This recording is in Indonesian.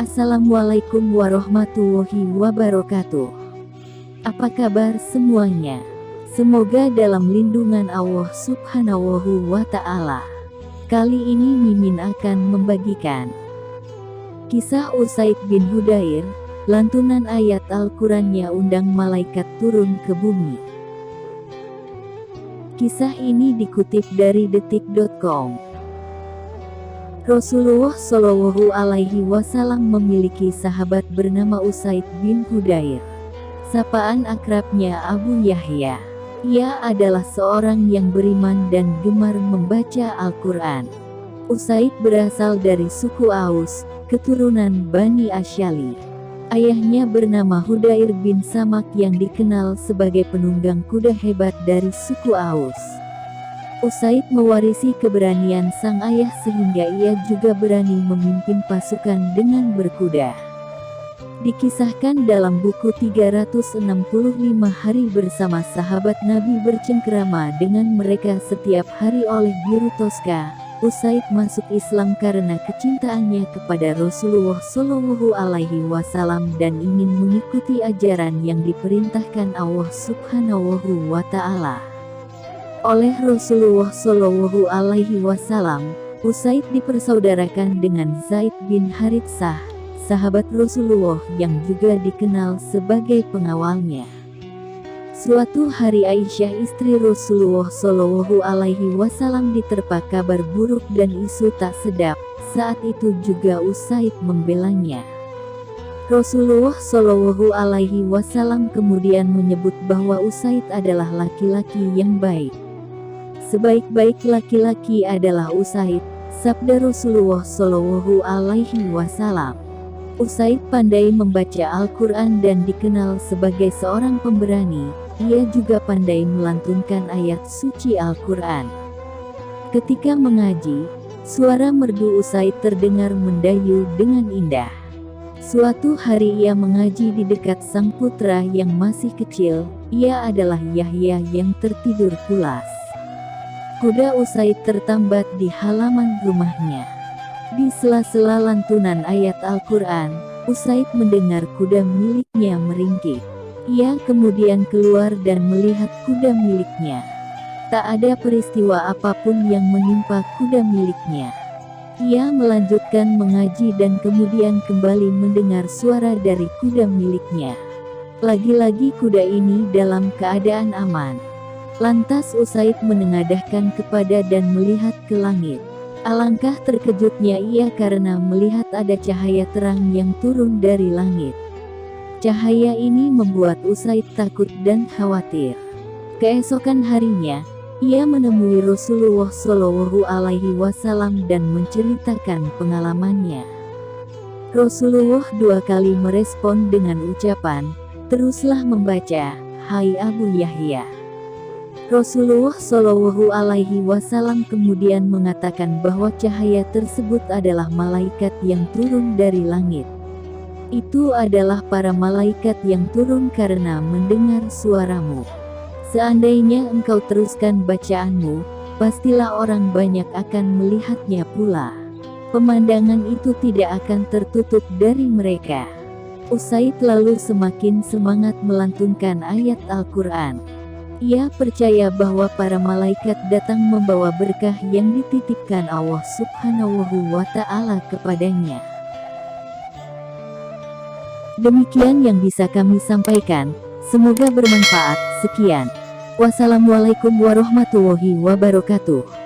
Assalamualaikum warahmatullahi wabarakatuh. Apa kabar semuanya? Semoga dalam lindungan Allah Subhanahu wa Ta'ala. Kali ini Mimin akan membagikan kisah Usaid bin Hudayr, lantunan ayat Al-Qurannya undang malaikat turun ke bumi. Kisah ini dikutip dari detik.com. Rasulullah Shallallahu Alaihi Wasallam memiliki sahabat bernama Usaid bin Hudayr. Sapaan akrabnya Abu Yahya. Ia adalah seorang yang beriman dan gemar membaca Al-Quran. Usaid berasal dari suku Aus, keturunan Bani Asyali. Ayahnya bernama Hudayr bin Samak yang dikenal sebagai penunggang kuda hebat dari suku Aus. Usaid mewarisi keberanian sang ayah sehingga ia juga berani memimpin pasukan dengan berkuda. Dikisahkan dalam buku 365 hari bersama sahabat Nabi bercengkerama dengan mereka setiap hari oleh biru Toska. Usaid masuk Islam karena kecintaannya kepada Rasulullah Shallallahu Alaihi Wasallam dan ingin mengikuti ajaran yang diperintahkan Allah Subhanahu wa Ta'ala oleh Rasulullah Shallallahu Alaihi Wasallam. Usaid dipersaudarakan dengan Zaid bin Haritsah, sahabat Rasulullah yang juga dikenal sebagai pengawalnya. Suatu hari Aisyah istri Rasulullah Shallallahu Alaihi Wasallam diterpa kabar buruk dan isu tak sedap. Saat itu juga Usaid membelanya. Rasulullah Shallallahu Alaihi Wasallam kemudian menyebut bahwa Usaid adalah laki-laki yang baik. Sebaik-baik laki-laki adalah Usaid, sabda Rasulullah Shallallahu Alaihi Wasallam. Usaid pandai membaca Al-Quran dan dikenal sebagai seorang pemberani. Ia juga pandai melantunkan ayat suci Al-Quran. Ketika mengaji, suara merdu Usaid terdengar mendayu dengan indah. Suatu hari ia mengaji di dekat sang putra yang masih kecil. Ia adalah Yahya yang tertidur pulas. Kuda Usaid tertambat di halaman rumahnya. Di sela-sela lantunan ayat Al-Quran, Usaid mendengar kuda miliknya meringkik. Ia kemudian keluar dan melihat kuda miliknya. Tak ada peristiwa apapun yang menimpa kuda miliknya. Ia melanjutkan mengaji dan kemudian kembali mendengar suara dari kuda miliknya. Lagi-lagi kuda ini dalam keadaan aman. Lantas Usaid menengadahkan kepada dan melihat ke langit. Alangkah terkejutnya ia karena melihat ada cahaya terang yang turun dari langit. Cahaya ini membuat Usaid takut dan khawatir. Keesokan harinya, ia menemui Rasulullah Shallallahu Alaihi Wasallam dan menceritakan pengalamannya. Rasulullah 2 kali merespon dengan ucapan, "Teruslah membaca, hai Abu Yahya." Rasulullah Shallallahu Alaihi Wasallam kemudian mengatakan bahwa cahaya tersebut adalah malaikat yang turun dari langit. Itu adalah para malaikat yang turun karena mendengar suaramu. Seandainya engkau teruskan bacaanmu, pastilah orang banyak akan melihatnya pula. Pemandangan itu tidak akan tertutup dari mereka. Usaid lalu semakin semangat melantunkan ayat Al-Quran. Ia percaya bahwa para malaikat datang membawa berkah yang dititipkan Allah Subhanahu wa Ta'ala kepadanya. Demikian yang bisa kami sampaikan, semoga bermanfaat. Sekian. Wassalamualaikum warahmatullahi wabarakatuh.